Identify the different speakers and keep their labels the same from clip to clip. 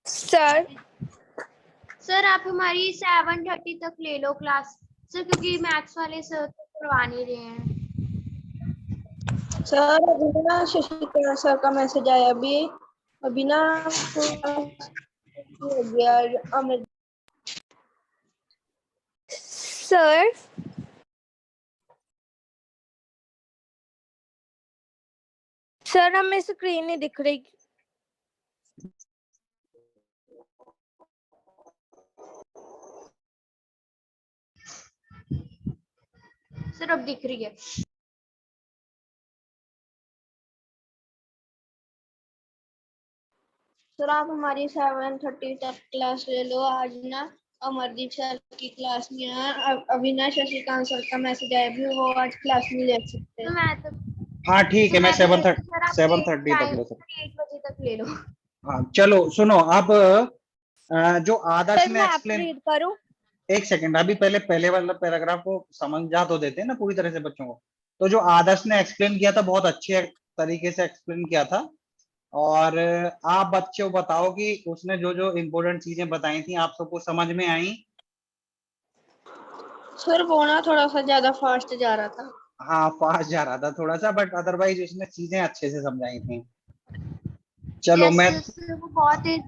Speaker 1: Sir
Speaker 2: sir आप हमारी 7:30 तक ले लो क्लास सर, क्योंकि मैथ्स वाले सर तो करवा नहीं रहे हैं।
Speaker 3: सर अभी ना शशिकांत सर का मैसेज आया अभी ना हो गया अमित
Speaker 1: सर सर हमें स्क्रीन नहीं दिख रही।
Speaker 2: सर अब दिख रही है।
Speaker 3: सर आप हमारी 7:30 तक क्लास ले लो। आज ना अमरदीप सर की क्लास में है। अभी ना शशिकांत सर का मैसेज आया भी वो आज क्लास नहीं ले सकते।
Speaker 2: तो मैं तो
Speaker 4: हाँ ठीक है, मैं
Speaker 2: सर आप
Speaker 4: 7:30 तक
Speaker 2: टाइम
Speaker 4: ले सकता
Speaker 2: 8 बजे तक ले लो।
Speaker 4: हूँ। हाँ चलो सुनो, अब जो आदर्श
Speaker 1: सर
Speaker 4: ने
Speaker 1: मैं आप
Speaker 4: एक्सप्लेन,
Speaker 1: रीड करूं?
Speaker 4: एक सेकंड, अभी पहले वाला पैराग्राफ को समझा तो देते हैं ना पूरी तरह से बच्चों को। तो जो आदर्श ने एक्सप्लेन किया था बहुत अच्छे तरीके से एक्सप्लेन किया था। और आप बच्चों बताओ कि उसने जो जो इम्पोर्टेंट चीजें बताई थी आप सबको समझ में आई?
Speaker 3: सर वो ना थोड़ा सा ज्यादा फास्ट जा रहा था।
Speaker 4: हाँ फास्ट जा रहा था थोड़ा सा, बट अदरवाइज उसने चीजें अच्छे से समझाई थी। चलो
Speaker 2: यस
Speaker 4: मैं
Speaker 2: सर वो बहुत तेज।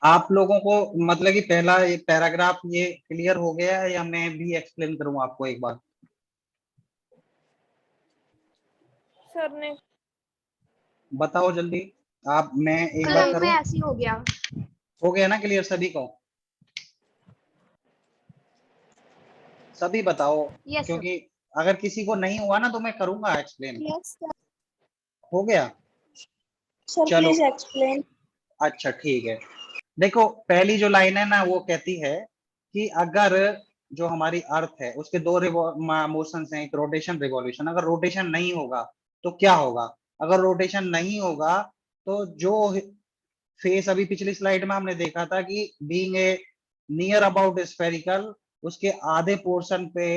Speaker 4: आप लोगों को मतलब कि पहला ये पैराग्राफ ये क्लियर हो गया है या मैं भी एक्सप्लेन करूं आपको एक बार?
Speaker 1: सर ने
Speaker 4: बताओ जल्दी आप, मैं एक बार
Speaker 2: सर में
Speaker 4: करूं?
Speaker 2: ऐसे ही हो गया।
Speaker 4: हो गया ना क्लियर सभी को? सभी बताओ,
Speaker 2: यस सर।
Speaker 4: क्योंकि अगर किसी को नहीं हुआ ना तो मैं करूंगा एक्सप्लेन।
Speaker 3: यस
Speaker 4: हो गया?
Speaker 3: सर
Speaker 4: चलो
Speaker 3: प्लीज एक्सप्लेन।
Speaker 4: अच्छा ठीक है। देखो पहली जो लाइन है ना वो कहती है कि अगर जो हमारी अर्थ है उसके दो मोशंस हैं, एक रोटेशन रिवॉल्यूशन। अगर रोटेशन नहीं होगा तो क्या होगा? अगर रोटेशन नहीं होगा तो जो फेस अभी पिछली स्लाइड में हमने देखा था कि being a near about spherical, उसके आधे पोर्शन पे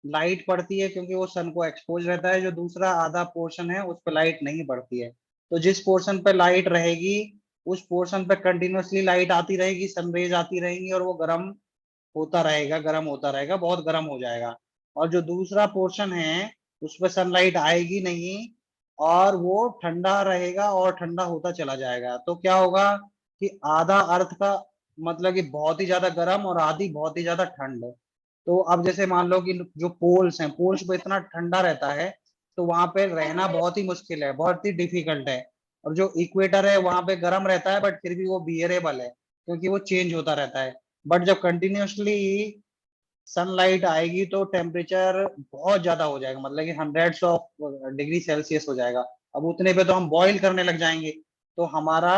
Speaker 4: लाइट पड़ती है क्योंकि वो सन को एक्सपोज रहता है। जो दूसरा आधा पोर्शन है उस पर लाइट नहीं पड़ती है। तो जिस पोर्शन पे लाइट रहेगी उस पोर्शन पे कंटिन्यूअसली लाइट आती रहेगी, सनरेज आती रहेंगी और वो गर्म होता रहेगा, बहुत गर्म हो जाएगा। और जो दूसरा पोर्शन है उस पर सनलाइट आएगी नहीं और वो ठंडा रहेगा और ठंडा होता चला जाएगा। तो क्या होगा कि आधा अर्थ का मतलब कि बहुत ही ज्यादा गर्म और आधी बहुत ही ज्यादा ठंड। तो अब जैसे मान लो कि जो पोल्स हैं, पोल्स पे इतना ठंडा रहता है तो वहां पे रहना बहुत ही मुश्किल है, बहुत ही डिफिकल्ट है। और जो इक्वेटर है वहां पे गर्म रहता है बट फिर भी वो बियरेबल है क्योंकि वो चेंज होता रहता है। बट जब कंटिन्यूअसली सनलाइट आएगी तो टेम्परेचर बहुत ज्यादा हो जाएगा, मतलब कि हंड्रेड्स ऑफ डिग्री सेल्सियस हो जाएगा। अब उतने पे तो हम बॉईल करने लग जाएंगे। तो हमारा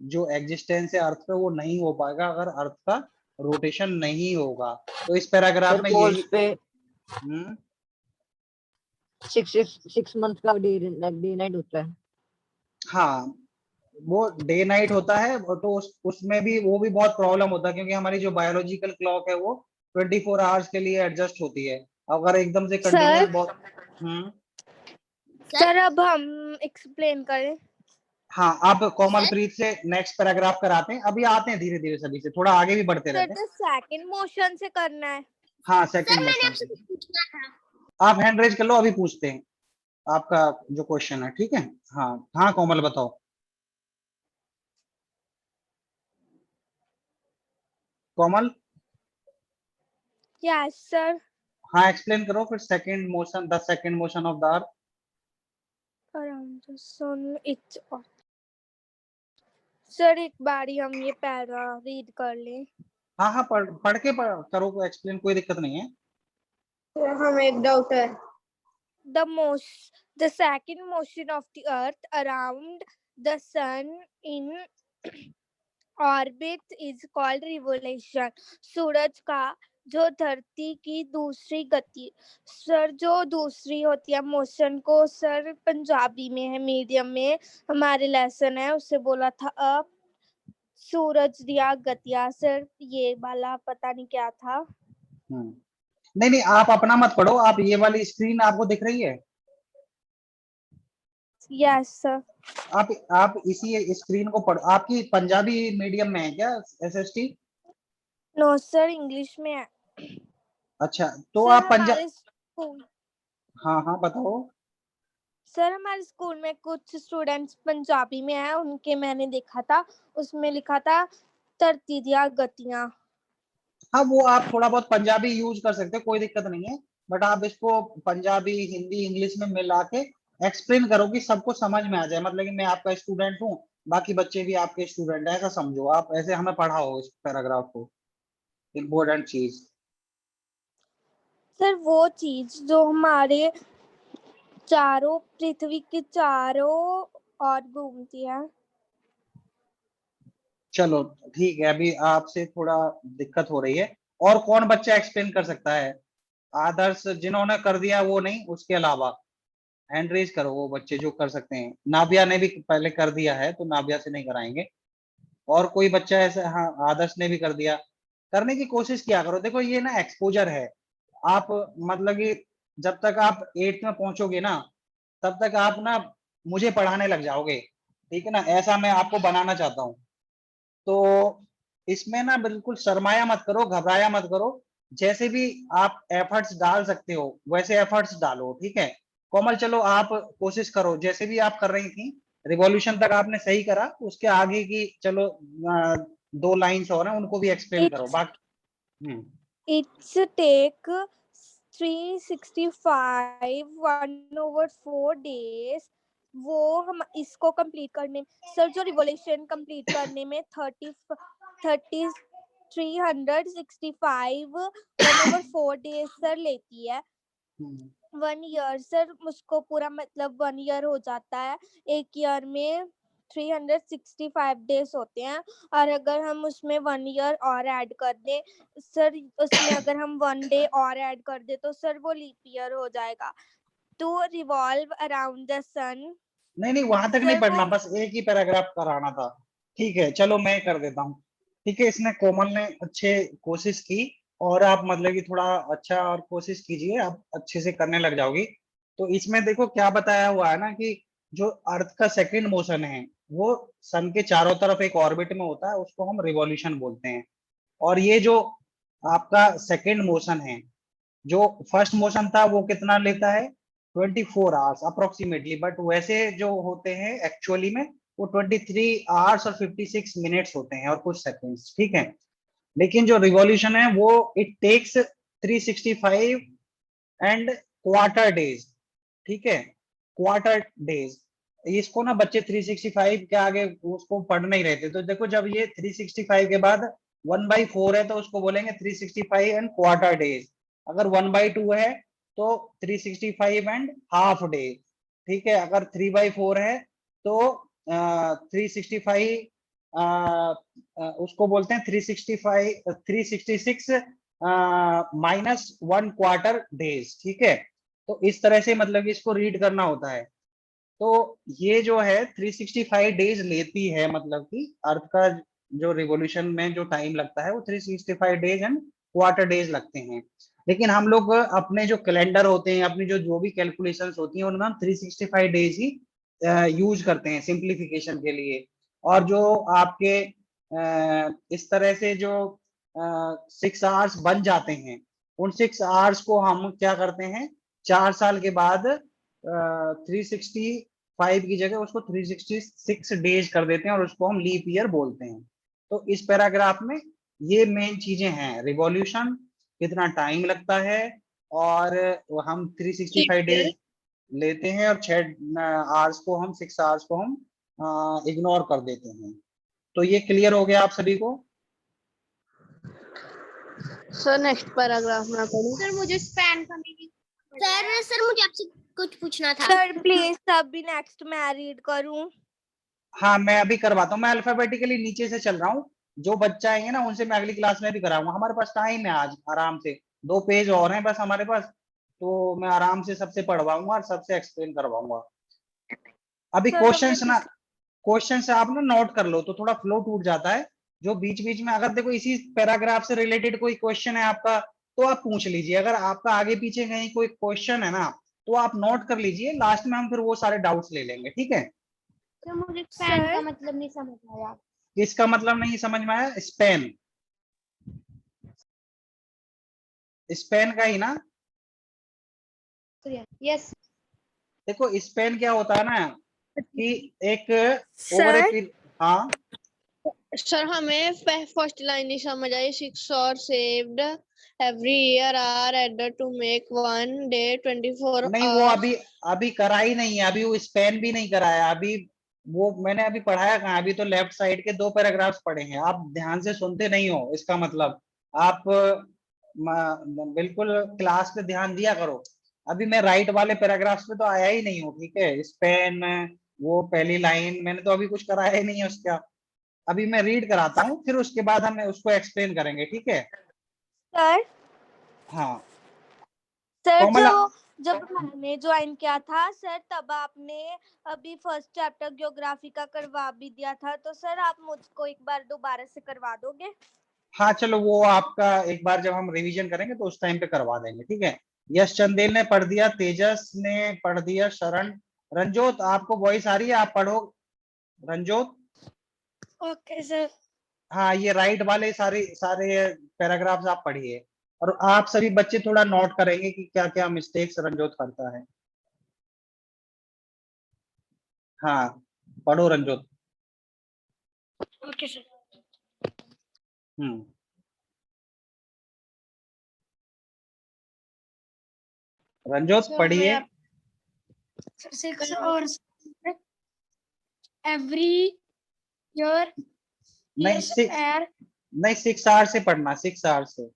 Speaker 4: जो एग्जिस्टेंस है अर्थ पे वो नहीं हो पाएगा अगर अर्थ का रोटेशन नहीं होगा। तो इस पैराग्राफ
Speaker 5: सर
Speaker 4: में
Speaker 5: पोल्स
Speaker 4: यही
Speaker 5: पे
Speaker 4: हम्म
Speaker 5: 6 मंथ का डे नाइट होता है।
Speaker 4: हाँ वो डे नाइट होता है। तो उसमें भी वो भी बहुत प्रॉब्लम होता है क्योंकि हमारी जो बायोलॉजिकल क्लॉक है वो 24 आवर्स के लिए एडजस्ट होती है। अगर एकदम से कंटिन्यूअस
Speaker 1: सर
Speaker 4: बहुत हम्म
Speaker 1: सर अब हम एक्सप्लेन करें?
Speaker 4: हाँ आप कोमलप्रीत से नेक्स्ट पैराग्राफ कराते हैं। अभी आते हैं धीरे धीरे, सभी से थोड़ा आगे भी बढ़ते
Speaker 1: सर
Speaker 4: रहते हैं।
Speaker 1: तो सेकंड मोशन से करना है।
Speaker 4: हाँ सेकंड मोशन से आप हैंड रेज कर लो, अभी पूछते हैं आपका जो क्वेश्चन है, ठीक है? हाँ हाँ कोमल बताओ। Komal
Speaker 1: yes sir.
Speaker 4: हाँ एक्सप्लेन करो फिर second motion, the second motion of the earth.
Speaker 1: Around the sun it's sir एक बारी हम ये पैरा रीड कर लें।
Speaker 4: हाँ हाँ पढ़ के करो एक्सप्लेन, कोई दिक्कत नहीं है।
Speaker 3: सर हमें एक डाउट है।
Speaker 1: The second motion of the earth around the sun in orbit is called revolution. सूरज का जो धरती की दूसरी गति, सर जो दूसरी होती है मोशन को सर पंजाबी में है, मीडियम में हमारे लेसन है उससे बोला था अब सूरज दिया गतिया। सर ये वाला पता नहीं क्या था।
Speaker 4: नहीं नहीं आप अपना मत पढ़ो, आप ये वाली स्क्रीन आपको दिख रही है?
Speaker 1: Yes sir.
Speaker 4: आप इसी स्क्रीन को पढ़, आपकी पंजाबी मीडियम में है क्या SST?
Speaker 1: नो सर, इंग्लिश में है।
Speaker 4: अच्छा, तो
Speaker 1: सर
Speaker 4: आप
Speaker 1: हमारे स्कूल
Speaker 4: हाँ हाँ बताओ।
Speaker 1: सर हमारे स्कूल में कुछ स्टूडेंट्स पंजाबी में है, उनके मैंने देखा था, उसमें लिखा था धरती दिया गतियां।
Speaker 4: हाँ, वो आप थोड़ा बहुत पंजाबी यूज कर सकते हो, कोई दिक्कत नहीं है। बट आप इसको पंजाबी, हिंदी, इंग्लिश में मिला के एक्सप्लेन करो कि सबको समझ में आ जाए, मतलब कि मैं आपका स्टूडेंट हूँ, बाकी बच्चे भी आपके स्टूडेंट हैं, ऐसा समझो आप, ऐसे हमें पढ़ाओ इस पैराग्राफ को, इम्पोर्टेंट चीज।
Speaker 1: सर वो चीज जो हमारे चारों, पृथ्वी के चारों ओर घूमती है।
Speaker 4: चलो ठीक है, अभी आपसे थोड़ा दिक्कत हो रही है। और कौन बच्चा एक्सप्लेन कर सकता है? आदर्श, जिन्होंने कर दिया वो नहीं, उसके अलावा हैंड रेज करो वो बच्चे जो कर सकते हैं। नाबिया ने भी पहले कर दिया है, तो नाबिया से नहीं कराएंगे। और कोई बच्चा ऐसा? हाँ, आदर्श ने भी कर दिया। करने की कोशिश किया करो। देखो ये ना एक्सपोजर है। आप मतलब कि जब तक आप 8th में पहुंचोगे ना, तब तक आप ना मुझे पढ़ाने लग जाओगे, ठीक है ना? ऐसा मैं आपको बनाना चाहता हूँ। तो इसमें ना बिल्कुल शर्माया मत करो, घबराया मत करो। जैसे भी आप एफर्ट्स डाल सकते हो वैसे एफर्ट्स डालो, ठीक है? कोमल, चलो आप कोशिश करो, जैसे भी आप कर रही थी। रिवॉल्यूशन तक आपने सही करा, उसके आगे की चलो 2 लाइंस और हैं, उनको भी एक्सप्लेन करो
Speaker 1: इट्स
Speaker 4: बाकी।
Speaker 1: It's take 365 1/4 days. वो हम इसको कंप्लीट करने, सर जो रिवोल्यूशन कंप्लीट करने में 365 1/4 डेज सर लेती है। 1 ईयर सर, मुझको पूरा मतलब 1 ईयर हो जाता है। एक ईयर में 365 डेज होते हैं, और अगर हम उसमें 1 ईयर और ऐड कर दें सर, उसमें अगर हम 1 डे और ऐड कर दे तो सर वो लीप ईयर हो जाएगा। टू रिवॉल्व अराउंड द सन।
Speaker 4: नहीं नहीं, वहां तक नहीं
Speaker 1: सर
Speaker 4: पढ़ना,
Speaker 1: वो
Speaker 4: बस एक ही पैराग्राफ कराना था। ठीक है, चलो मैं कर देता हूँ। ठीक है, इसने कोमल ने अच्छे कोशिश की, और आप मतलब कि थोड़ा अच्छा और कोशिश कीजिए, आप अच्छे से करने लग जाओगी। तो इसमें देखो क्या बताया हुआ है ना, कि जो अर्थ का सेकंड मोशन है वो सन के चारों तरफ एक ऑर्बिट में होता है, उसको हम रिवॉल्यूशन बोलते हैं। और ये जो आपका सेकंड मोशन है, जो फर्स्ट मोशन था वो कितना लेता है? 24 आवर्स अप्रोक्सीमेटली, बट वैसे जो होते हैं एक्चुअली में वो 23 आवर्स और 56 मिनट्स होते हैं और कुछ सेकंड्स, ठीक है? लेकिन जो रिवॉल्यूशन है वो it takes 365 and quarter days, ठीक है? Quarter days. इसको ना बच्चे 365 के आगे उसको पढ़ नहीं रहते, तो देखो जब ये 365 के बाद 1/4 है तो उसको बोलेंगे 365 एंड क्वार्टर डेज। अगर 1/2 है तो 365 एंड हाफ डे, ठीक है? अगर 3/4 है तो 365 उसको बोलते हैं 366 -1/4 डेज, ठीक है? तो इस तरह से मतलब इसको रीड करना होता है। तो ये जो है 365 डेज लेती है, मतलब कि अर्थ का जो रिवॉल्यूशन में जो टाइम लगता है वो 365 डेज एंड क्वार्टर डेज लगते हैं। लेकिन हम लोग अपने जो कैलेंडर होते हैं, अपनी जो जो भी कैलकुलेशंस होती हैं, उनमें हम 365 डेज ही यूज करते हैं सिंप्लीफिकेशन के लिए। और जो आपके इस तरह से जो 6 आवर्स बन जाते हैं, उन 6 आवर्स को हम क्या करते हैं, 4 साल के बाद 365 की जगह उसको 366 डेज कर देते हैं, और उसको हम लीप ईयर बोलते हैं। तो इस पैराग्राफ में ये मेन चीजें हैं, रिवॉल्यूशन कितना टाइम लगता है, और हम 365 डेज लेते हैं, और 6 आवर्स को हम 6 आवर्स को हम इग्नोर कर देते हैं। तो ये क्लियर हो गया आप सभी को?
Speaker 3: सर नेक्स्ट पैराग्राफ ना पढ़ूं?
Speaker 2: सर मुझे स्पैन का मीनिंग
Speaker 6: सर मुझे आपसे कुछ पूछना था।
Speaker 1: सर प्लीज तभी नेक्स्ट मैं रीड करूं।
Speaker 4: हाँ, मैं अभी करवाता हूँ, मैं अल्फाबेटिकली नीचे से चल रहा हूँ। जो बच्चा आएंगे ना उनसे मैं अगली क्लास में भी कराऊंगा, हमारे पास टाइम है आज आराम से, 2 पेज और हैं बस हमारे पास। तो मैं आराम से सबसे पढ़वाऊंगा और सबसे एक्सप्लेन करवाऊंगा। अभी
Speaker 1: सर हमें
Speaker 4: क्वेश्चंस ना, क्वेश्चन से आप ना नोट कर लो तो थोड़ा फ्लो टूट जाता है। जो बीच बीच में अगर देखो इसी पैराग्राफ से रिलेटेड कोई क्वेश्चन है आपका, तो आप पूछ लीजिए। अगर आपका आगे पीछे कहीं कोई क्वेश्चन है ना, तो आप नोट कर लीजिए, लास्ट में हम फिर वो सारे डाउट्स ले लेंगे, ठीक है।
Speaker 2: तो मुझे फैन का
Speaker 1: सर
Speaker 2: मतलब नहीं समझ आया।
Speaker 4: किसका मतलब नहीं समझ में आया? स्पेन, स्पेन का ही ना।
Speaker 2: यस
Speaker 4: देखो स्पेन क्या होता है ना कि एक ओवर ए
Speaker 1: सर
Speaker 4: हाँ
Speaker 3: सर हमें फर्स्ट लाइन नहीं समझ आई। 6 और saved every year are added to make one day 24
Speaker 4: नहीं, वो
Speaker 3: आवर्स।
Speaker 4: अभी अभी करा ही नहीं है, अभी वो स्पेन भी नहीं कराया अभी। वो मैंने अभी पढ़ाया कहाँ, अभी तो लेफ्ट साइड के 2 पैराग्राफ्स पढ़े हैं, आप ध्यान से सुनते नहीं हो, इसका मतलब आप बिल्कुल क्लास पे ध्यान दिया करो। अभी मैं राइट वाले पैराग्राफ्स पे तो आया ही नहीं हूँ, ठीक है। स्पेन, वो पहली लाइन मैंने तो अभी कुछ कराया ही नहीं है उसका। अभी मैं रीड कराता हूँ, फिर उसके बाद हम उसको एक्सप्लेन करेंगे, ठीक है।
Speaker 1: सर
Speaker 4: हाँ
Speaker 1: सर
Speaker 4: कोमल,
Speaker 1: जो जब मैंने ज्वाइन किया था सर, तब आपने अभी फर्स्ट चैप्टर ज्योग्राफी का करवा भी दिया था, तो सर आप मुझको एक बार दोबारा से करवा दोगे?
Speaker 4: हाँ चलो वो आपका एक बार जब हम रिवीजन करेंगे तो उस टाइम पे करवा देंगे, ठीक है। यश चंदेल ने पढ़ दिया, तेजस ने पढ़ दिया, शरण, रंजोत आपको वॉइस आ रही है, आप पढ़ो रंजोत।
Speaker 1: Okay sir.
Speaker 4: हाँ ये राइट वाले सारे सारे पैराग्राफ्स आप पढ़िए, और आप सभी बच्चे थोड़ा नोट करेंगे कि क्या क्या मिस्टेक्स रंजोत करता है। हाँ पढ़ो रंजोत।
Speaker 1: Okay sir.
Speaker 4: हम्म रंजोत
Speaker 3: सर मैं
Speaker 4: पढ़िए।
Speaker 3: आप
Speaker 1: 6 और एवरी ईयर
Speaker 4: नहीं
Speaker 1: यस
Speaker 4: सिक्स,
Speaker 1: एर
Speaker 4: नहीं 6 आवर से पढ़ना, 6 आवर से।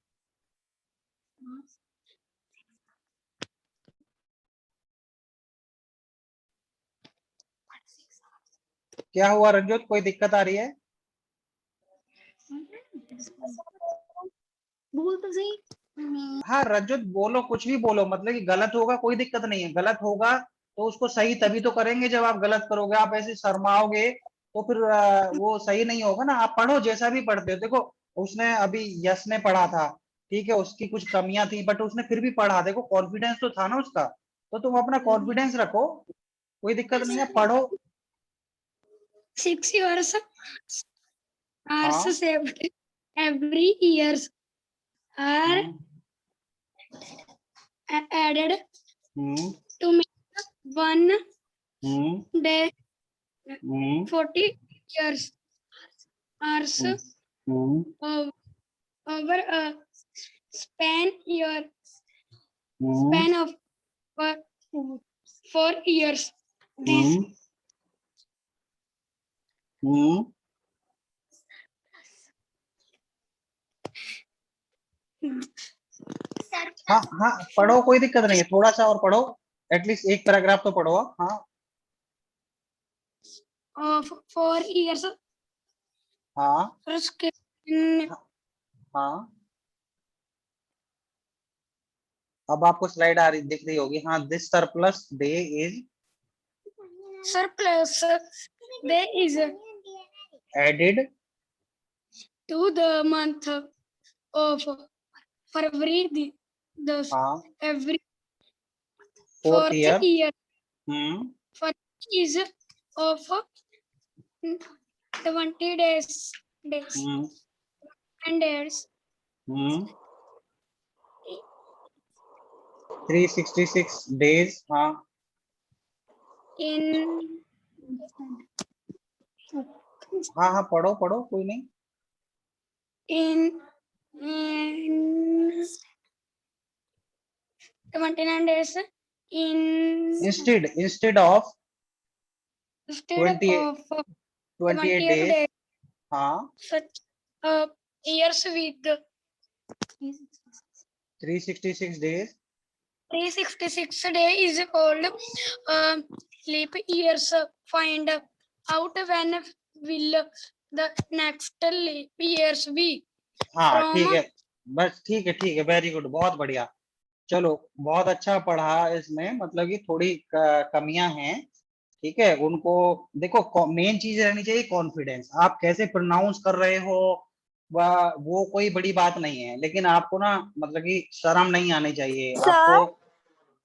Speaker 4: क्या हुआ रंजोत, कोई दिक्कत आ रही है?
Speaker 1: बोल तो सही।
Speaker 4: हाँ रजत बोलो, कुछ भी बोलो, मतलब कि गलत होगा कोई दिक्कत नहीं है, गलत होगा तो उसको सही तभी तो करेंगे जब आप गलत करोगे, आप ऐसे शर्माओगे तो फिर वो सही नहीं होगा ना। आप पढ़ो जैसा भी पढ़ते हो, देखो उसने अभी यश ने पढ़ा था, ठीक है, उसकी कुछ कमियां थी बट उसने फिर भी पढ़ा, देखो कॉन्फिडेंस तो था ना उसका, तो तुम अपना कॉन्फिडेंस रखो, कोई दिक्कत नहीं है, पढ़ो।
Speaker 1: 6 years are
Speaker 4: हाँ
Speaker 1: saved every years are
Speaker 4: hmm
Speaker 1: added
Speaker 4: hmm
Speaker 1: to make one day
Speaker 4: hmm
Speaker 1: 40 years hours
Speaker 4: hmm
Speaker 1: over a span year
Speaker 4: hmm
Speaker 1: span of 4 years. This
Speaker 4: हम्म हाँ हाँ पढ़ो, कोई दिक्कत नहीं है, थोड़ा सा और पढ़ो, एटलीस्ट एक पैराग्राफ तो पढ़ो आप। हाँ
Speaker 1: of 4 years
Speaker 4: हाँ
Speaker 1: in
Speaker 4: हाँ अब आपको स्लाइड आ रही दिख रही होगी, हाँ this surplus day is
Speaker 1: surplus day is
Speaker 4: added
Speaker 1: to the month of February the
Speaker 4: हाँ
Speaker 1: every
Speaker 4: 4th
Speaker 1: fourth
Speaker 4: year
Speaker 1: year
Speaker 4: hmm
Speaker 1: is of 20 days
Speaker 4: hmm
Speaker 1: and days
Speaker 4: hmm 366 days, हाँ
Speaker 1: in
Speaker 4: हाँ हाँ पढ़ो पढ़ो कोई नहीं।
Speaker 1: in 29 days in
Speaker 4: instead of
Speaker 1: instead
Speaker 4: 20
Speaker 1: of
Speaker 4: 28
Speaker 1: 28
Speaker 4: days,
Speaker 1: days
Speaker 4: हाँ
Speaker 1: such years with
Speaker 4: 366 days
Speaker 1: 366 day is called leap years. Find out when will the next leap years be
Speaker 4: हाँ
Speaker 1: from
Speaker 4: ठीक है, बस ठीक है, वेरी गुड, बहुत बढ़िया। चलो बहुत अच्छा पढ़ा, इसमें मतलब कि थोड़ी कमियां हैं, ठीक है, उनको देखो, मेन चीज रहनी चाहिए कॉन्फिडेंस, आप कैसे प्रोनाउंस कर रहे हो वो कोई बड़ी बात नहीं है, लेकिन आपको ना मतलब कि शर्म नहीं आनी चाहिए आपको।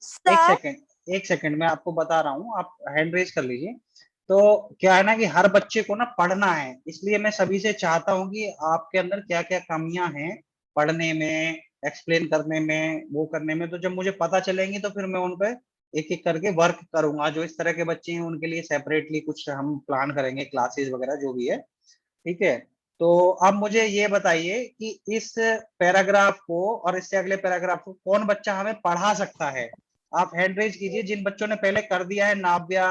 Speaker 1: सर
Speaker 4: एक
Speaker 1: सर
Speaker 4: सेकेंड, एक सेकंड में आपको बता रहा हूँ, आप हैंड रेज कर लीजिए। तो क्या है ना कि हर बच्चे को ना पढ़ना है, इसलिए मैं सभी से चाहता हूँ कि आपके अंदर क्या क्या कमियां हैं पढ़ने में, एक्सप्लेन करने में, वो करने में। तो जब मुझे पता चलेंगी तो फिर मैं उन पे एक एक करके वर्क करूंगा। जो इस तरह के बच्चे हैं उनके लिए सेपरेटली कुछ हम प्लान करेंगे, क्लासेस वगैरह जो भी है, ठीक है। तो अब मुझे ये बताइए कि इस पैराग्राफ को और इससे अगले पैराग्राफ को कौन बच्चा हमें पढ़ा सकता है। आप हैंड रेज कीजिए, जिन बच्चों ने पहले कर दिया है, नाव्या,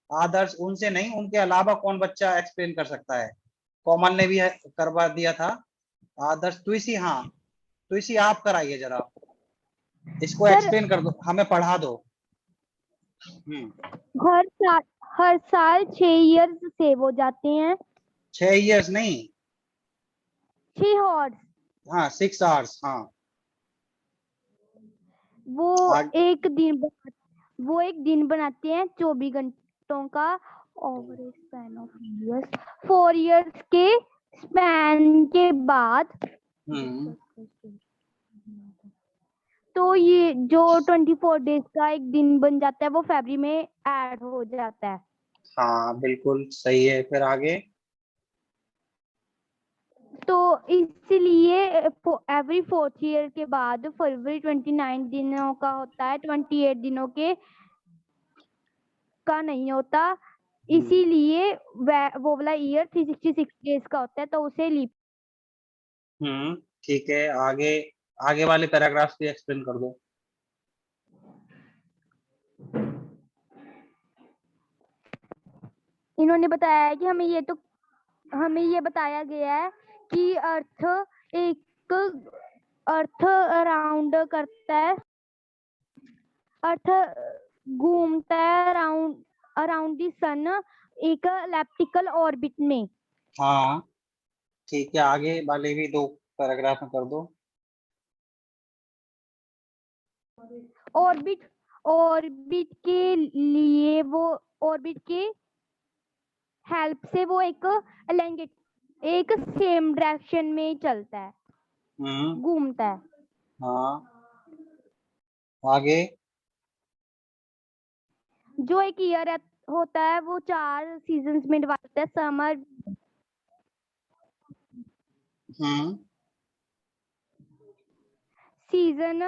Speaker 4: आदर्श, उनसे नहीं, उनके अलावा कौन बच्चा एक्सप्लेन कर सकता है। कोमल ने भी करवा दिया था, आदर्श, तुलसी, हाँ तुलसी आप कराइए जरा, इसको
Speaker 1: सर
Speaker 4: एक्सप्लेन कर दो, हमें पढ़ा दो।
Speaker 1: हर साल 6 इयर्स सेव हो जाते हैं।
Speaker 4: 6 इयर्स नहीं,
Speaker 1: 6 हॉर्स
Speaker 4: हाँ 6 आवर्स, हाँ।
Speaker 1: वो
Speaker 4: आग...
Speaker 1: वो एक दिन बनाते हैं 24 घंटों का। Over A span of years, 4 years के स्पैन के बाद तो ये जो 24 डेज का एक दिन बन जाता है वो फरवरी में ऐड हो जाता है।
Speaker 4: हाँ बिल्कुल सही है, फिर आगे।
Speaker 1: तो इसलिए एवरी 4th ईयर के बाद फरवरी 29 दिनों का होता है, 28 दिनों के का नहीं होता। इसीलिए वो वाला ईयर 366 डेज का होता है, तो उसे लीप।
Speaker 4: ठीक है, आगे आगे वाले पैराग्राफ भी एक्सप्लेन कर दो।
Speaker 1: इन्होंने बताया है कि हमें ये बताया गया है कि अर्थ अराउंड करता है, अर्थ घूमता है अराउंड द सन एक एलिप्टिकल ऑर्बिट में।
Speaker 4: हाँ ठीक है, आगे वाले भी 2 पैराग्राफ में कर दो।
Speaker 1: ऑर्बिट के लिए वो ऑर्बिट के हेल्प से वो एक सेम डायरेक्शन में चलता है, घूमता है।
Speaker 4: हाँ आगे।
Speaker 1: जो एक ईयर होता है वो 4 सीजन्स में डिवाइड होता है, समर, सीजन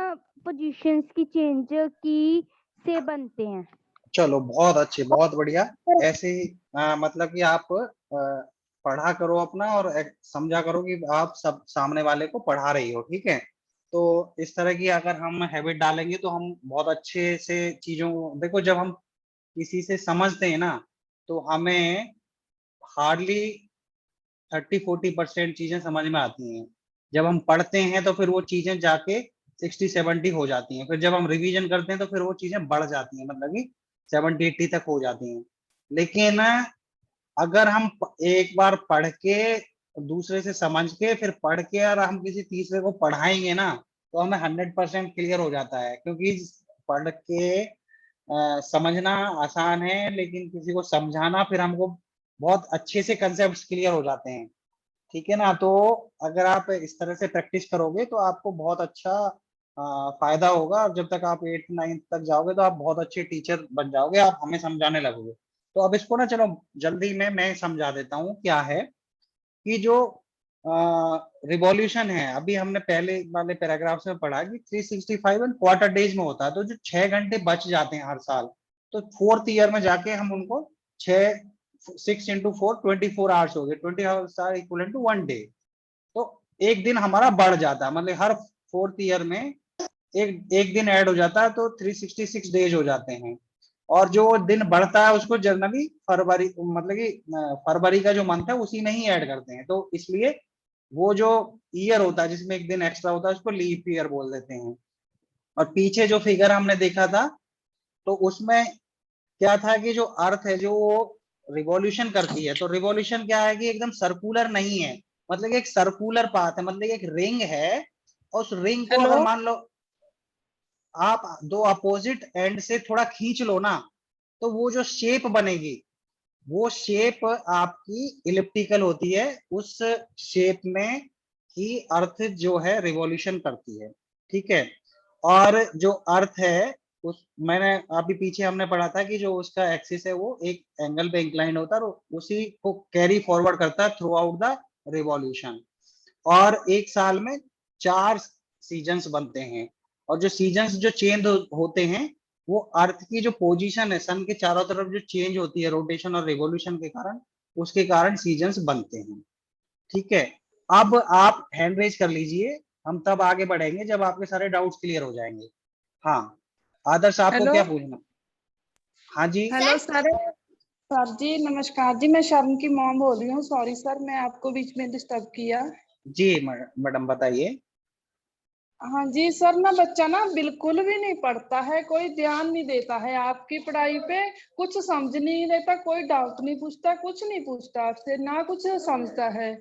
Speaker 1: पोजीशंस की चेंज की से बनते हैं।
Speaker 4: चलो बहुत अच्छे, बहुत बढ़िया। ऐसे ही मतलब कि आप पढ़ा करो अपना, और समझा करो कि आप सब सामने वाले को पढ़ा रही हो, ठीक है। तो इस तरह की अगर हम हैबिट डालेंगे तो हम बहुत अच्छे से चीजों को, देखो जब हम किसी से समझते हैं ना तो हमें हार्डली 30-40% चीजें समझ में आती हैं। जब हम पढ़ते हैं तो फिर वो चीजें जाके 60-70 हो जाती हैं, फिर जब हम रिवीजन करते हैं तो फिर वो चीजें बढ़ जाती हैं, मतलब कि 70-80 तक हो जाती हैं। लेकिन अगर हम एक बार पढ़ के, दूसरे से समझ के, फिर पढ़ के और हम किसी तीसरे को पढ़ाएंगे ना तो हमें 100% क्लियर हो जाता है। क्योंकि पढ़ के समझना आसान है, लेकिन किसी को समझाना फिर हमको बहुत अच्छे से कंसेप्ट क्लियर हो जाते हैं, ठीक है ना। तो अगर आप इस तरह से प्रैक्टिस करोगे तो आपको बहुत अच्छा फायदा होगा, और जब तक आप 8th-9th तक जाओगे तो आप बहुत अच्छे टीचर बन जाओगे, आप हमें समझाने लगोगे। तो अब इसको ना चलो जल्दी में मैं समझा देता हूँ क्या है कि जो रिवॉल्यूशन है, अभी हमने पहले वाले पैराग्राफ में पढ़ा कि 365 एंड क्वार्टर डेज में होता है। तो जो 6 घंटे बच जाते हैं हर साल, तो 4th ईयर में जाके हम उनको 6 into 4 24 आवर्स हो गए, 20 hours are equal to 1 day. तो एक दिन हमारा बढ़ जाता है, मतलब हर 4th ईयर में एक दिन ऐड हो जाता है, तो 366 डेज हो जाते हैं। और जो दिन बढ़ता है उसको जनरली फरवरी, मतलब कि फरवरी का जो मंथ है उसी में ही ऐड करते हैं। तो इसलिए वो जो ईयर होता है जिसमें एक दिन एक्स्ट्रा होता है उसको लीप ईयर बोल देते हैं। और पीछे जो फिगर हमने देखा था तो उसमें क्या था कि जो अर्थ है जो रिवॉल्यूशन करती है, तो रिवॉल्यूशन क्या है कि एकदम सर्कुलर नहीं है, मतलब एक सर्कुलर पाथ है, मतलब एक रिंग है। और उस रिंग को अगर मान लो आप 2 अपोजिट एंड से थोड़ा खींच लो ना, तो वो जो शेप बनेगी वो शेप आपकी इलिप्टिकल होती है। उस शेप में ही अर्थ जो है रिवॉल्यूशन करती है, ठीक है। और जो अर्थ है उस मैंने अभी पीछे हमने पढ़ा था कि जो उसका एक्सिस है वो एक एंगल पे इंक्लाइन होता है और उसी को कैरी फॉरवर्ड करता है थ्रू आउट द रिवॉल्यूशन। और एक साल में 4 सीजन्स बनते हैं, और जो सीजन्स जो चेंज होते हैं वो अर्थ की जो पोजीशन है सन के चारों तरफ जो चेंज होती है रोटेशन और रिवॉल्यूशन के कारण, उसके कारण सीजन्स बनते हैं। ठीक है, अब आप हैंड रेज कर लीजिए, हम तब आगे बढ़ेंगे जब आपके सारे डाउट्स क्लियर हो जाएंगे। हाँ आदर्श, आपको
Speaker 7: हेलो
Speaker 4: क्या पूछना? हाँ जी।
Speaker 7: हेलो सर जी नमस्कार जी, मैं शर्म की मॉम बोल रही हूँ। सॉरी सर, मैं आपको बीच में डिस्टर्ब किया।
Speaker 4: जी मैडम बताइए।
Speaker 7: हाँ जी सर, ना बच्चा ना बिल्कुल भी नहीं पढ़ता है, कोई ध्यान नहीं देता है आपकी पढ़ाई पे, कुछ समझ नहीं लेता, कोई डाउट नहीं पूछता, कुछ नहीं पूछता आपसे, ना कुछ समझता है,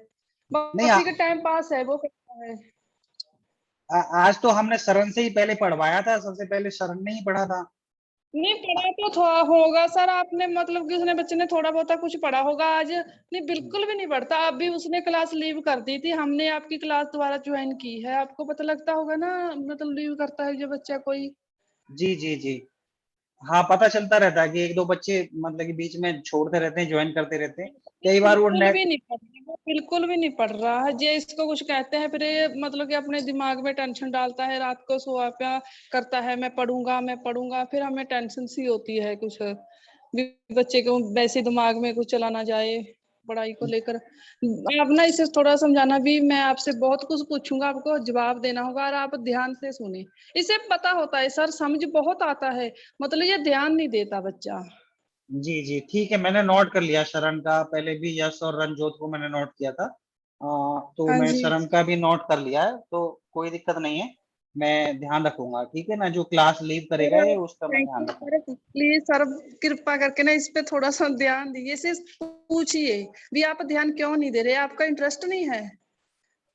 Speaker 4: नहीं
Speaker 7: बस ही का टाइम पास है वो करता है।
Speaker 4: आज तो हमने शरण से ही पहले पढ़वाया था, सबसे पहले शरण ने ही पढ़ा था।
Speaker 7: नहीं पढ़ा तो थोड़ा होगा सर आपने, मतलब कि उसने बच्चे ने थोड़ा बहुत कुछ पढ़ा होगा आज। नहीं बिल्कुल भी नहीं पढ़ता, अभी उसने क्लास लीव कर दी थी, हमने आपकी क्लास दोबारा ज्वाइन की है, आपको पता लगता होगा ना, मतलब लीव करता है जो बच्चा कोई।
Speaker 4: जी जी जी, हाँ पता चलता रहता है कि एक दो बच्चे मतलब कि बीच में छोड़ते रहते हैं, ज्वाइन करते रहते हैं। कई बार वो
Speaker 7: बिल्कुल भी
Speaker 4: नेट।
Speaker 7: नहीं पढ़ रहा, वो बिल्कुल भी नहीं पढ़ रहा है, जे इसको कुछ कहते हैं फिर ये मतलब कि अपने दिमाग में टेंशन डालता है, रात को सोया पिया करता है, मैं पढ़ूंगा, फिर हमें टेंशन सी होती है कुछ भी, बच्चे को वैसे दिमाग में कुछ चला ना जाए पढ़ाई को लेकर। आप ना इसे थोड़ा समझाना भी, मैं आपसे बहुत कुछ पूछूंगा, आपको जवाब देना होगा और आप ध्यान से सुने। इसे पता होता है सर, समझ बहुत आता है, मतलब ये ध्यान नहीं देता बच्चा।
Speaker 4: जी जी ठीक है, मैंने नोट कर लिया शरण का, पहले भी यश और रणजोत को मैंने नोट किया था। तो
Speaker 7: हाँ
Speaker 4: मैं
Speaker 7: जी
Speaker 4: शरण का भी नोट कर लिया है, तो कोई दिक्कत नहीं है, मैं ध्यान रखूंगा। ठीक है ना, जो क्लास लीव करेगा ये उसका मैं
Speaker 7: थैंक
Speaker 4: ध्यान
Speaker 7: यू
Speaker 4: रखूंगा।
Speaker 7: सर, प्लीज सर कृपा करके ना इस पे थोड़ा सा ध्यान दीजिए, इसे पूछिए भी आप ध्यान क्यों नहीं दे रहे, आपका इंटरेस्ट नहीं है।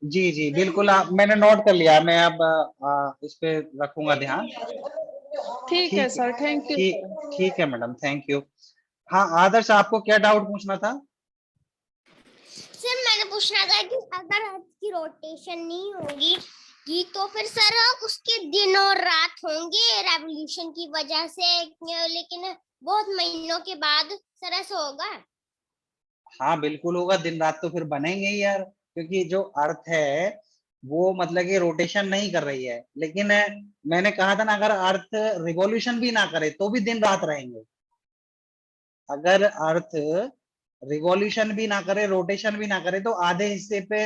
Speaker 4: जी जी बिल्कुल, मैंने नोट कर लिया, मैं अब इस पे रखूंगा ध्यान।
Speaker 7: ठीक है
Speaker 4: ठीक है।
Speaker 7: सर, थैंक यू
Speaker 4: ठीक
Speaker 7: सर।
Speaker 4: ठीक है मैडम, थैंक यू। हाँ आदर्श, आपको क्या डाउट पूछना था?
Speaker 6: सर मैंने पूछना था कि अगर अर्थ की रोटेशन नहीं होगी तो फिर सर उसके दिन और रात होंगे रेवोल्यूशन की वजह से, लेकिन बहुत महीनों के बाद सर ऐसा होगा?
Speaker 4: हाँ बिल्कुल होगा, दिन रात तो फिर बनेंगे ही यार, क्योंकि जो अर्थ है वो मतलब कि रोटेशन नहीं कर रही है, लेकिन मैंने कहा था ना, अगर अर्थ रिवॉल्यूशन भी ना करे तो भी दिन रात रहेंगे। अगर अर्थ रिवॉल्यूशन भी ना करे, रोटेशन भी ना करे, तो आधे हिस्से पे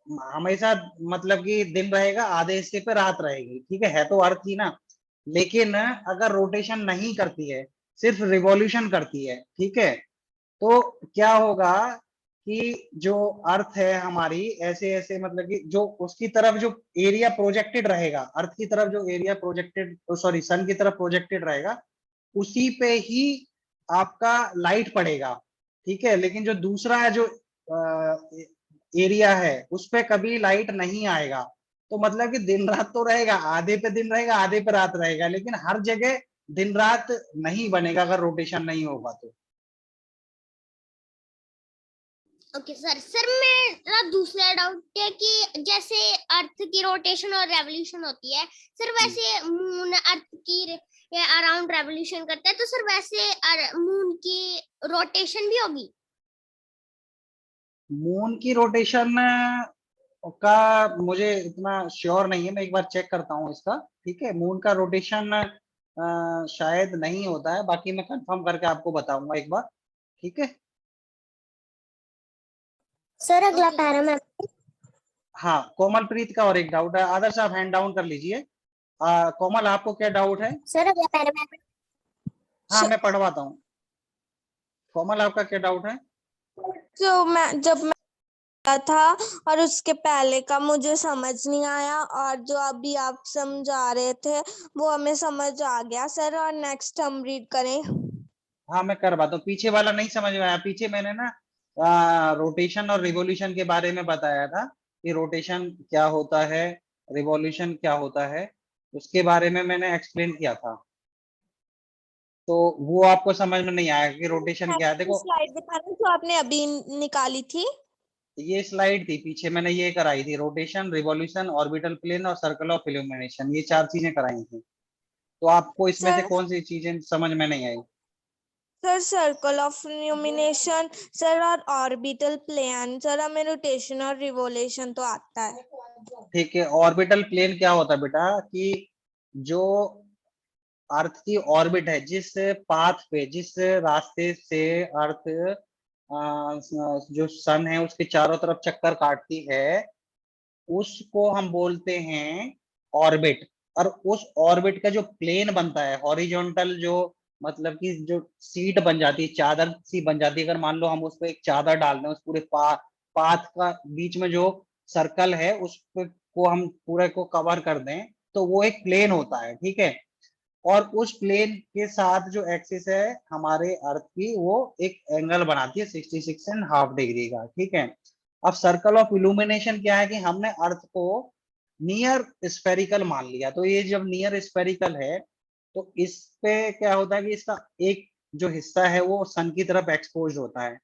Speaker 4: हमेशा मतलब कि दिन रहेगा, आधे हिस्से पे रात रहेगी। ठीक है तो अर्थ ही ना, लेकिन अगर रोटेशन नहीं करती है, सिर्फ रिवॉल्यूशन करती है, ठीक है, तो क्या होगा कि जो अर्थ है हमारी ऐसे ऐसे मतलब कि जो उसकी तरफ जो एरिया प्रोजेक्टेड रहेगा, अर्थ की तरफ जो एरिया प्रोजेक्टेड, सॉरी सन की तरफ प्रोजेक्टेड रहेगा, उसी पे ही आपका लाइट पड़ेगा। ठीक है, लेकिन जो दूसरा जो एरिया है उस पे कभी लाइट नहीं आएगा। तो मतलब कि दिन रात तो रहेगा, आधे पे दिन रहेगा आधे पे रात रहेगा, लेकिन हर जगह दिन रात नहीं बनेगा अगर रोटेशन नहीं होगा तो।
Speaker 6: Okay sir. सर मेरा दूसरा डाउट है कि जैसे अर्थ की रोटेशन और रेवोल्यूशन होती है सर, वैसे मून अर्थ की अराउंड रेवोल्यूशन करता है, तो सर वैसे मून की रोटेशन भी होगी?
Speaker 4: मून की रोटेशन का मुझे इतना श्योर नहीं है, मैं एक बार चेक करता हूँ इसका। ठीक है, मून का रोटेशन शायद नहीं होता है, बाकी मैं कंफर्म करके आपको बताऊंगा एक बार। ठीक है।
Speaker 6: सर अगला पैरा में।
Speaker 4: हाँ कोमलप्रीत का और एक डाउट है, आदर्श आप हैंड डाउन कर लीजिए। कोमल आपको क्या डाउट है?
Speaker 6: सर अगला पैरा में।
Speaker 4: हाँ मैं पढ़वाता हूँ। कोमल आपका क्या डाउट है?
Speaker 1: जो मैं जब मैं था और उसके पहले का मुझे समझ नहीं आया, और जो अभी आप समझा रहे थे वो हमें समझ आ गया सर, और नेक्स्ट हम रीड करें।
Speaker 4: हाँ मैं करवाता हूँ, पीछे वाला नहीं समझ में आया, पीछे मैंने ना रोटेशन और रिवॉल्यूशन के बारे में बताया था कि रोटेशन क्या होता है, रिवॉल्यूशन क्या होता है, उसके बारे में मैंने एक्सप्लेन किया था। तो वो आपको समझ में नहीं आया कि रोटेशन क्या है? देखो
Speaker 1: स्लाइड दिखा रहे जो आपने अभी निकाली थी।
Speaker 4: ये स्लाइड थी पीछे, मैंने ये कराई थी, रोटेशन, रिवॉल्यूशन, ऑर्बिटल प्लेन और सर्कल ऑफ इल्यूमिनेशन, ये 4 चीजें कराई थी। तो आपको इसमें से
Speaker 1: सर
Speaker 4: कौन सी चीजें समझ में नहीं आई?
Speaker 1: Sir circle of illumination sir, और ऑर्बिटल प्लेन सर, हमें रोटेशन और रिवोल्यूशन तो आता है।
Speaker 4: ठीक है, ऑर्बिटल प्लेन क्या होता है बेटा, कि जो अर्थ की ऑर्बिट है, जिस पाथ पे, जिस रास्ते से अर्थ जो सन है उसके चारों तरफ चक्कर काटती है, उसको हम बोलते हैं ऑर्बिट। और उस ऑर्बिट का जो प्लेन बनता है हॉरिजॉन्टल, जो मतलब कि जो सीट बन जाती है, चादर सी बन जाती है, अगर मान लो हम उस पर एक चादर डाल दें, उस पूरे पाथ का बीच में जो सर्कल है उस को हम पूरे को कवर कर दें, तो वो एक प्लेन होता है, ठीक है। और उस प्लेन के साथ जो एक्सिस है हमारे अर्थ की, वो एक एंगल बनाती है 66.5 डिग्री का, ठीक है। अब सर्कल ऑफ इल्यूमिनेशन क्या है, कि हमने अर्थ को नियर स्फेरिकल मान लिया, तो ये जब नियर स्फेरिकल है तो इस पे क्या होता है कि इसका एक जो हिस्सा है वो सन की तरफ एक्सपोज होता है,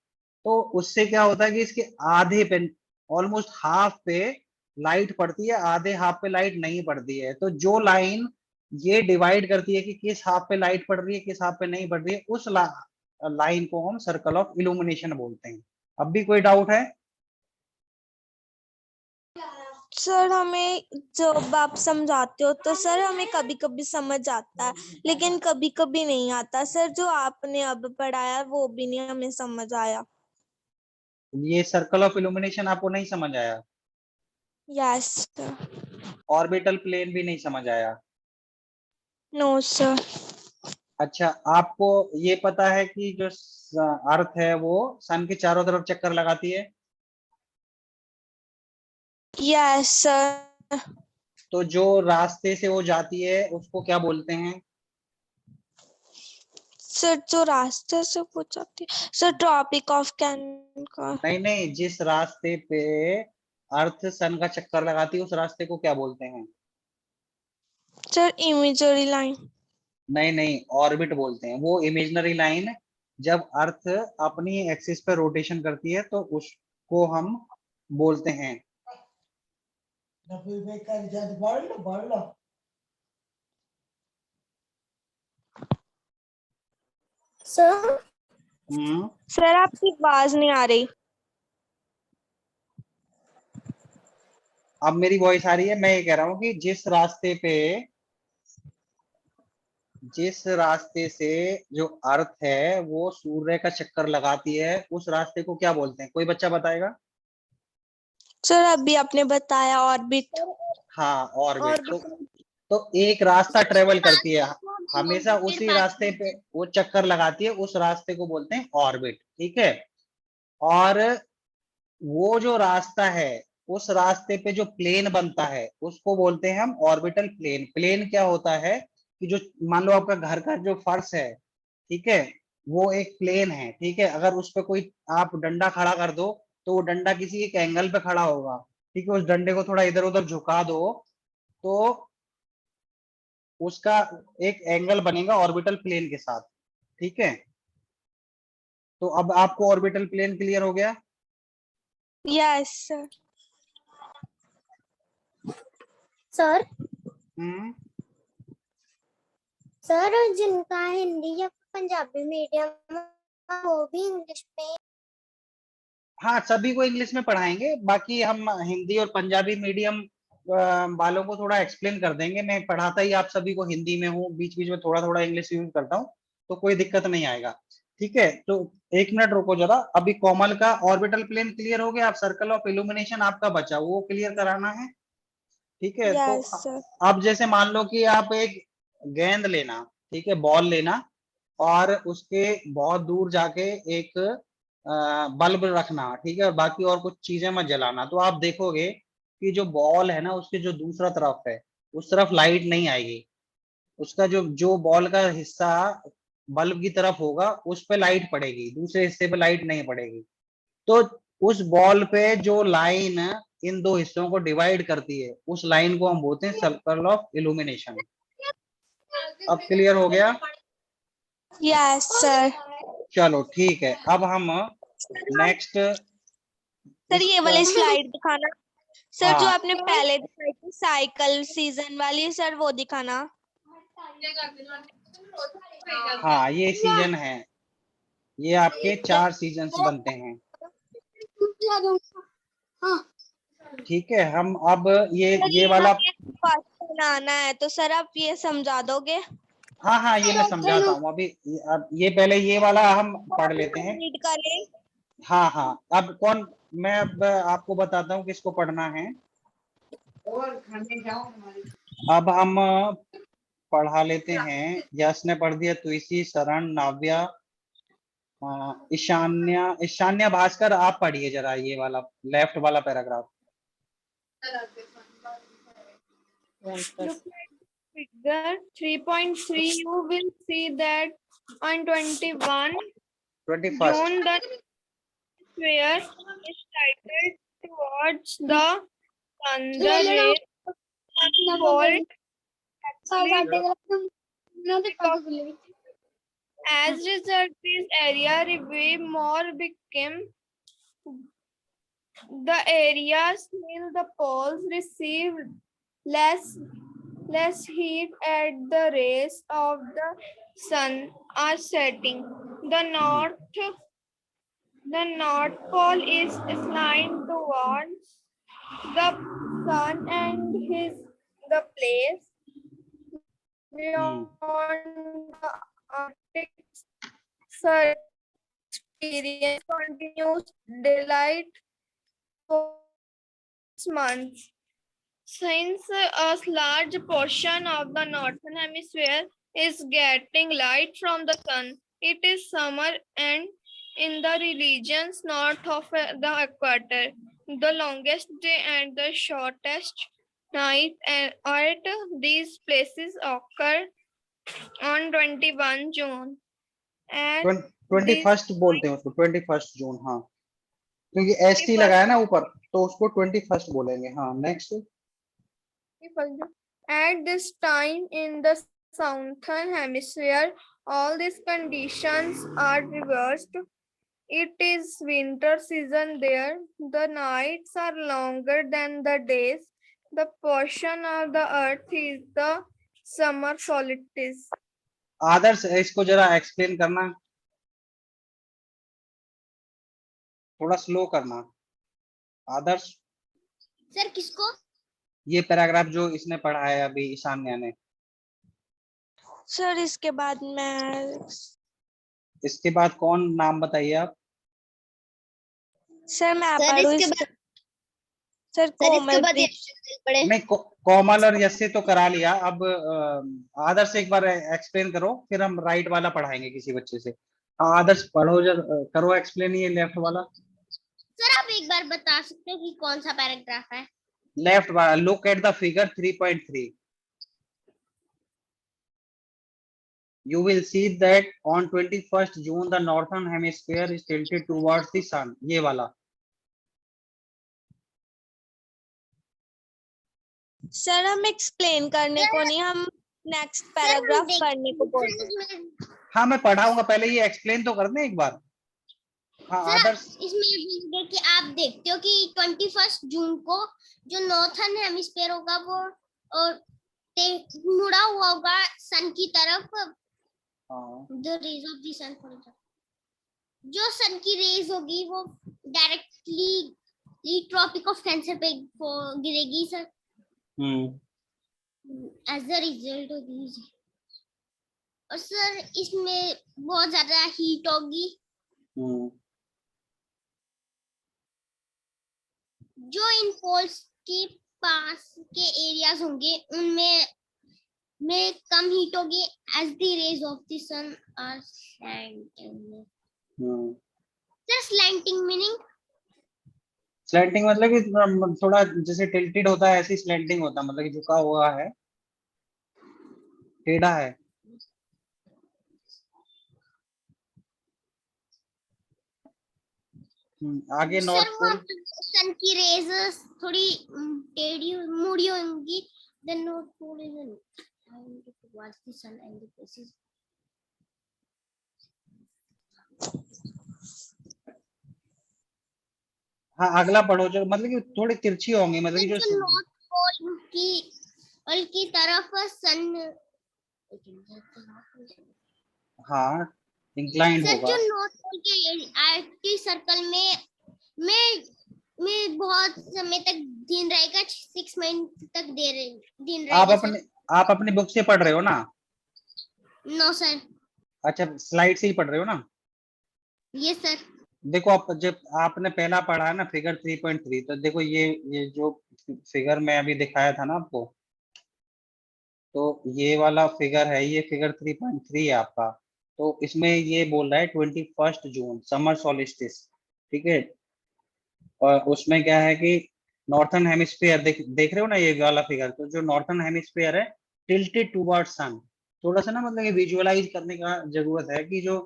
Speaker 4: तो उससे क्या होता है कि इसके आधे पे, ऑलमोस्ट हाफ पे लाइट पड़ती है, आधे हाफ पे लाइट नहीं पड़ती है। तो जो लाइन ये डिवाइड करती है कि किस हाफ पे लाइट पड़ रही है, किस हाफ पे नहीं पड़ रही है, उस लाइन को हम सर्कल ऑफ इल्यूमिनेशन बोलते हैं। अब भी कोई डाउट है?
Speaker 1: सर हमें जब आप समझाते हो तो सर हमें कभी कभी समझ आता है, लेकिन कभी कभी नहीं आता सर। जो आपने अब पढ़ाया वो भी नहीं हमें समझ आया।
Speaker 4: ये सर्कल ऑफ इल्यूमिनेशन आपको नहीं समझ आया?
Speaker 1: Yes sir.
Speaker 4: ऑर्बिटल प्लेन भी नहीं समझ आया?
Speaker 1: No sir.
Speaker 4: अच्छा, आपको ये पता है कि जो अर्थ है वो सन के चारों तरफ चक्कर लगाती है?
Speaker 1: Yes sir.
Speaker 4: तो जो रास्ते से वो जाती है उसको क्या बोलते हैं?
Speaker 1: सर जो रास्ते से पूछाती सर, ट्रॉपिक ऑफ कैंकर।
Speaker 4: नहीं नहीं, जिस रास्ते पे अर्थ सन का चक्कर लगाती है उस रास्ते को क्या बोलते हैं?
Speaker 1: Sir imagery line.
Speaker 4: नहीं नहीं, ऑर्बिट बोलते हैं। वो इमेजिनरी लाइन जब अर्थ अपनी एक्सिस पे रोटेशन करती है तो उसको हम बोलते हैं।
Speaker 6: सर
Speaker 1: सर आपकी आवाज नहीं आ रही।
Speaker 4: अब मेरी वॉइस आ रही है? मैं ये कह रहा हूँ कि जिस रास्ते से जो अर्थ है वो सूर्य का चक्कर लगाती है उस रास्ते को क्या बोलते हैं? कोई बच्चा बताएगा?
Speaker 1: सर अभी आपने बताया ऑर्बिट।
Speaker 4: हाँ, ऑर्बिट। तो एक रास्ता ट्रेवल करती है, हमेशा
Speaker 6: फिर
Speaker 4: उसी
Speaker 6: बात
Speaker 4: रास्ते पे वो चक्कर लगाती है, उस रास्ते को बोलते हैं ऑर्बिट, ठीक है। और वो जो रास्ता है, उस रास्ते पे जो प्लेन बनता है उसको बोलते हैं हम ऑर्बिटल प्लेन। प्लेन क्या होता है कि जो मान लो आपका घर का जो फर्श है, ठीक है, वो एक प्लेन है, ठीक है। अगर उस पे कोई आप डंडा खड़ा कर दो तो वो डंडा किसी एक एंगल पे खड़ा होगा, ठीक है। उस डंडे को थोड़ा इधर उधर झुका दो तो उसका एक एंगल बनेगा ऑर्बिटल प्लेन के साथ, ठीक है। तो अब आपको ऑर्बिटल प्लेन क्लियर हो गया?
Speaker 1: Yes sir.
Speaker 6: सर
Speaker 4: हम्म।
Speaker 6: सर जिनका हिंदी या पंजाबी मीडियम वो भी इंग्लिश में।
Speaker 4: हाँ, सभी को इंग्लिश में पढ़ाएंगे, बाकी हम हिंदी और पंजाबी मीडियम वालों को थोड़ा एक्सप्लेन कर देंगे। मैं पढ़ाता ही आप सभी को हिंदी में हूँ, बीच बीच में थोड़ा थोड़ा इंग्लिश यूज करता हूँ, तो कोई दिक्कत नहीं आएगा, ठीक है। तो एक मिनट रुको जरा, अभी कोमल का ऑर्बिटल प्लेन क्लियर हो गया, आप सर्कल ऑफ इल्यूमिनेशन आपका बचा वो क्लियर कराना है, ठीक है। तो
Speaker 1: यस सर।
Speaker 4: अब जैसे मान लो कि आप एक गेंद लेना, ठीक है, बॉल लेना, और उसके बहुत दूर जाके एक बल्ब रखना, ठीक है, और बाकी और कुछ चीजें मत जलाना। तो आप देखोगे कि जो बॉल है ना उसके जो दूसरा तरफ है उस तरफ लाइट नहीं आएगी, उसका जो जो बॉल का हिस्सा बल्ब की तरफ होगा उस पे लाइट पड़ेगी, दूसरे हिस्से पे लाइट नहीं पड़ेगी। तो उस बॉल पे जो लाइन इन दो हिस्सों को डिवाइड करती है उस लाइन को हम बोलते हैं सर्कल ऑफ इल्यूमिनेशन। अब क्लियर हो गया?
Speaker 1: Yes sir.
Speaker 4: चलो ठीक है, अब हम नेक्स्ट
Speaker 1: सर ये वाली स्लाइड दिखाना सर, जो
Speaker 4: हाँ
Speaker 1: आपने पहले दिखाई थी साइकिल सीजन वाली सर, वो दिखाना।
Speaker 4: हाँ ये सीजन है, ये आपके 4 सीजन्स बनते हैं। ठीक है, हम अब ये वाला,
Speaker 1: बनाना है तो सर आप ये समझा दोगे?
Speaker 4: हाँ हाँ ये मैं समझाता हूँ अभी। अब ये पहले ये वाला हम पढ़ लेते हैं।
Speaker 1: रीड करें।
Speaker 4: हाँ हाँ, अब कौन, मैं अब आपको बताता हूँ किसको पढ़ना है। अब हम पढ़ा लेते हैं। यश ने पढ़ दिया, तुलसी, शरण, नाव्या, ईशान्या, ईशान्या भास्कर आप पढ़िए जरा ये वाला लेफ्ट वाला paragraph.
Speaker 8: Figure 3.3, you will see that on 21
Speaker 4: 21st
Speaker 8: June, the sphere is tilted towards the sun. The rays fall as result, this area review more became the areas near the poles receive less heat at the rays of the sun are setting. The north pole is slanted towards the sun and the place beyond the Arctic experience continues daylight for months. Since a large portion of the northern hemisphere is getting light from the sun, it is summer and in the regions north of the equator, the longest day and the shortest night at these places occur on 21 June. And
Speaker 4: 21st बोलते हैं उसको, 21 जून। हाँ क्योंकि S T लगाया ना ऊपर, तो उसको 21st बोलेंगे। हाँ next.
Speaker 8: At this time in the southern hemisphere, all these conditions are reversed. It is winter season there. The nights are longer than the days. The portion of the earth is the summer solstice.
Speaker 4: आदर्श इसको जरा explain करना, थोड़ा slow करना। आदर्श
Speaker 6: sir किसको?
Speaker 4: ये paragraph जो इसने पढ़ा है अभी ईशान्या ने।
Speaker 1: सर इसके बाद
Speaker 4: कौन नाम बताइए आप?
Speaker 1: सर मैं
Speaker 6: सर
Speaker 1: पढ़ूं
Speaker 6: इसके
Speaker 1: इसके
Speaker 6: बाद
Speaker 1: सर
Speaker 6: सर इसके
Speaker 1: कोमल
Speaker 6: बाद पढ़े।
Speaker 4: नहीं, कोमल और यश से तो करा लिया। अब आदर्श एक बार एक्सप्लेन करो, फिर हम राइट वाला पढ़ाएंगे किसी बच्चे से। हाँ आदर्श पढ़ो, करो एक्सप्लेन ये लेफ्ट वाला।
Speaker 6: सर आप एक बार बता सकते हैं कि कौन सा पैराग्राफ है?
Speaker 4: लेफ्ट वाला, look at the figure 3.3। You will see that on 21st June the northern hemisphere is tilted towards the sun। ये वाला।
Speaker 1: सर हम एक्सप्लेन करने को नहीं, हम नेक्स्ट पैराग्राफ पढ़ने को बोल रहे हैं।
Speaker 4: हाँ मैं पढ़ाऊंगा, पहले ये एक्सप्लेन तो कर दें एक बार। हाँ आदर्श
Speaker 6: इसमें कि आप देखते हो कि 21 जून को जो नॉर्थर्न हेमिस्फीयर होगा वो और मुड़ा हुआ होगा सन की तरफ। The rays of the sun, जो सन की रेज होगी वो डायरेक्टली ट्रॉपिक ऑफ कैंसर पे गिरेगी सर। एज द रिजल्ट होगी। और सर इसमें बहुत ज्यादा हीट होगी। जो इन पोल्स के पास के एरियाज होंगे उनमें कम हीट होगी as the rays of the sun are slanting. Sir slanting meaning?
Speaker 4: Slanting मतलब कि थोड़ा जैसे टिल्टेड होता है ऐसे स्लैंटिंग होता है, मतलब कि झुका हुआ है, टेढ़ा है। आगे नॉर्थ पोल।
Speaker 6: सन की रेज थोड़ी टेढ़ी मुड़ी होंगी। The north pole is towards the sun and the places।
Speaker 4: हाँ अगला पढ़ो, जो मतलब कि थोड़ी तिरछी होंगी, मतलब कि जो
Speaker 6: नॉर्थ पोल की तरफ सन
Speaker 4: हाँ इंक्लाइंड
Speaker 6: सर
Speaker 4: होगा।
Speaker 6: जो नॉर्थ पोल के आर्कटिक सर्कल में बहुत समय तक दिन रहेगा, 6 महीने तक दिन रहेगा सर।
Speaker 4: आप अपनी बुक से पढ़ रहे हो ना?
Speaker 6: No sir.
Speaker 4: अच्छा स्लाइड से ही पढ़ रहे हो ना?
Speaker 6: ये सर।
Speaker 4: देखो आप जब आपने पहला पढ़ा है ना फिगर 3.3, तो देखो ये जो फिगर मैं अभी दिखाया था ना आपको, तो ये वाला फिगर है, ये फिगर 3.3 है आपका। तो इसमें ये बोल रहा है 21 जून समर सोलिस्टिस, ठीक है। और उसमें क्या है कि नॉर्थर्न हेमिस्फीयर देख रहे हो ना ये वाला फिगर, तो जो नॉर्थर्न हेमिस्फीयर है टिल्टेड टुवर्ड सन। थोड़ा सा ना मतलब ये विजुअलाइज करने का जरूरत है कि जो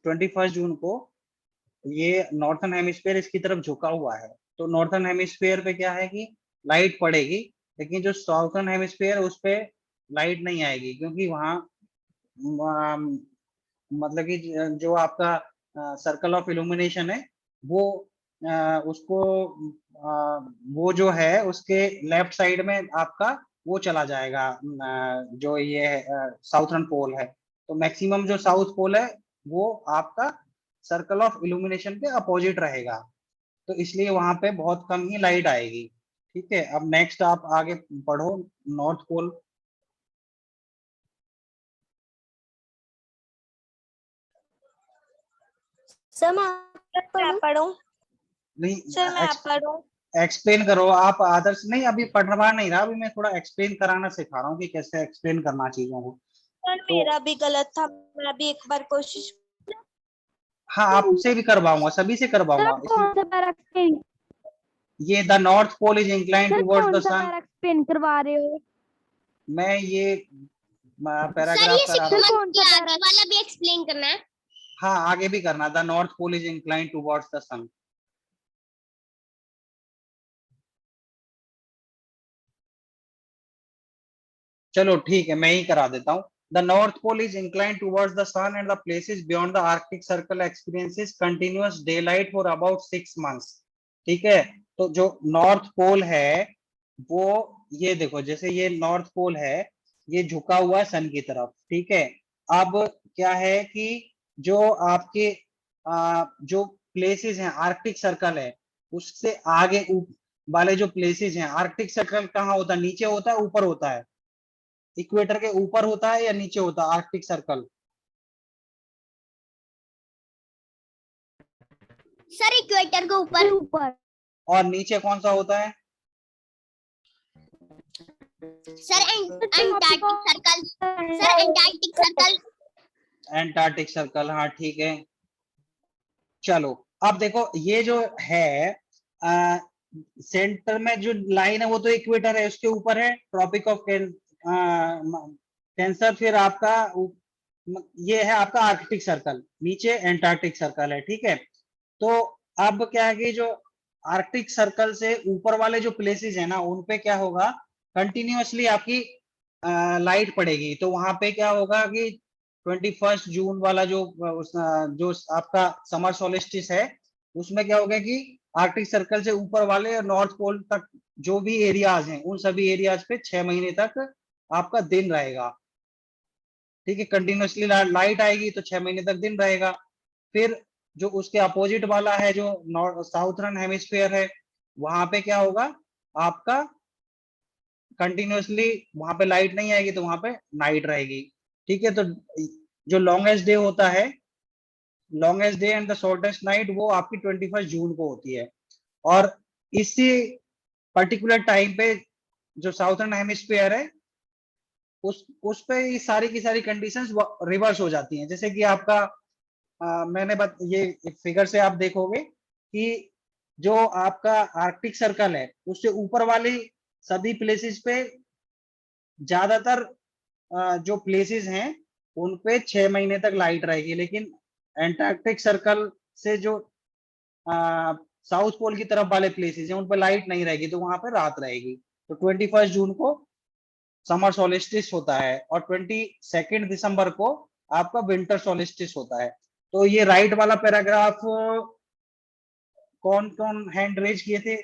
Speaker 4: 21 जून को ये नॉर्थर्न हेमिस्फीयर इसकी तरफ झुका हुआ है, तो नॉर्थर्न हेमिस्फीयर पे क्या है कि लाइट पड़ेगी, लेकिन जो साउथर्न हेमिस्फीयर उस पे लाइट नहीं आएगी, क्योंकि वहाँ मतलब कि जो आपका सर्कल ऑफ इल्यूमिनेशन है वो उसको वो जो है उसके लेफ्ट साइड में आपका वो चला जाएगा, जो ये साउथर्न पोल है, तो मैक्सिमम जो साउथ पोल है वो आपका सर्कल ऑफ इल्यूमिनेशन के अपोजिट रहेगा, तो इसलिए वहां पे बहुत कम ही लाइट आएगी। ठीक है, अब नेक्स्ट आप आगे पढ़ो नॉर्थ पोल।
Speaker 1: सर मैं पढ़ूं?
Speaker 4: नहीं
Speaker 1: सर मैं पढ़ूं?
Speaker 4: एक्सप्लेन करो आप आदर्श। नहीं अभी पढ़वा नहीं रहा, अभी मैं थोड़ा एक्सप्लेन कराना सिखा रहा हूँ कि कैसे एक्सप्लेन करना चीजों को।
Speaker 1: सर
Speaker 4: तो
Speaker 1: मेरा भी गलत था, मैं भी एक बार कोशिश।
Speaker 4: हाँ आपसे भी करवाऊंगा, सभी से करवाऊंगा।
Speaker 1: सर कौन सा पैरा एक्सप्लेन?
Speaker 4: ये the north pole is incline
Speaker 1: sir
Speaker 4: towards
Speaker 1: कौन
Speaker 4: द
Speaker 1: सा
Speaker 4: सन।
Speaker 1: पैरा एक्सप्लेन करवा रहे हो?
Speaker 4: मैं ये
Speaker 6: सर
Speaker 4: पैराग्राफ
Speaker 6: ये
Speaker 4: करा
Speaker 6: 6
Speaker 4: रहा हूँ।
Speaker 6: मंथ के आगे वाला भी एक्सप्लेन करना है?
Speaker 4: हाँ आगे भी करना, the north pole is incline towards the sun. चलो ठीक है मैं ही करा देता हूँ। The north pole is incline towards the sun and the places beyond the arctic circle experiences continuous day light for about 6 months. ठीक है, तो जो नॉर्थ पोल है वो ये देखो, जैसे ये नॉर्थ पोल है ये झुका हुआ है सन की तरफ। ठीक है, अब क्या है कि जो आपके जो प्लेसेस हैं आर्कटिक सर्कल है उससे आगे वाले जो प्लेसेस हैं, आर्कटिक सर्कल कहाँ होता है, नीचे होता है ऊपर होता है? इक्वेटर के ऊपर होता है या नीचे होता है आर्कटिक सर्कल?
Speaker 6: सर इक्वेटर के ऊपर।
Speaker 4: और नीचे कौन सा होता है?
Speaker 6: Sir Antarctic circle. Sir Antarctic circle.
Speaker 4: Antarctic circle, हाँ ठीक है। चलो अब देखो ये जो है सेंटर में जो लाइन है वो तो इक्वेटर है, उसके ऊपर है ट्रॉपिक ऑफ कैंसर, फिर आपका ये है आपका आर्कटिक सर्कल, नीचे एंटार्क्टिक सर्कल है। ठीक है, तो अब क्या है कि जो आर्कटिक सर्कल से ऊपर वाले जो प्लेसेस है ना उन पे क्या होगा, कंटिन्यूअसली आपकी लाइट पड़ेगी, तो वहां पे क्या होगा कि 21 जून वाला जो जो आपका समर सोलिस्टिस है उसमें क्या होगा कि आर्कटिक सर्कल से ऊपर वाले और नॉर्थ पोल तक जो भी एरियाज हैं उन सभी एरियाज पे 6 महीने तक आपका दिन रहेगा। ठीक है, कंटिन्यूअसली लाइट आएगी तो 6 महीने तक दिन रहेगा। फिर जो उसके अपोजिट वाला है जो साउथर्न हेमिस्फीयर है वहां पे क्या होगा, आपका कंटिन्यूअसली वहां पे लाइट नहीं आएगी तो वहां पे नाइट रहेगी। ठीक है, तो जो लॉन्गेस्ट डे होता है, longest day and the shortest night, वो आपकी 21 जून को होती है। और इसी पर्टिकुलर टाइम पे जो साउथर्न हेमिस्फीयर है उस पे ये सारी की सारी कंडीशंस रिवर्स हो जाती हैं। जैसे कि आपका ये फिगर से आप देखोगे कि जो आपका आर्कटिक सर्कल है उससे ऊपर वाली सभी प्लेसेस पे ज्यादातर जो प्लेसेस हैं उन पे 6 महीने तक लाइट रहेगी, लेकिन एंटार्क्टिक सर्कल से जो साउथ पोल की तरफ वाले प्लेसेस हैं उन पे लाइट नहीं रहेगी, तो वहां पे रात रहेगी। तो 21 जून को समर सोलिस्टिस होता है और 22 दिसंबर को आपका विंटर सोलिस्टिस होता है। तो ये राइट वाला पैराग्राफ कौन कौन हैंड रेज किए थे?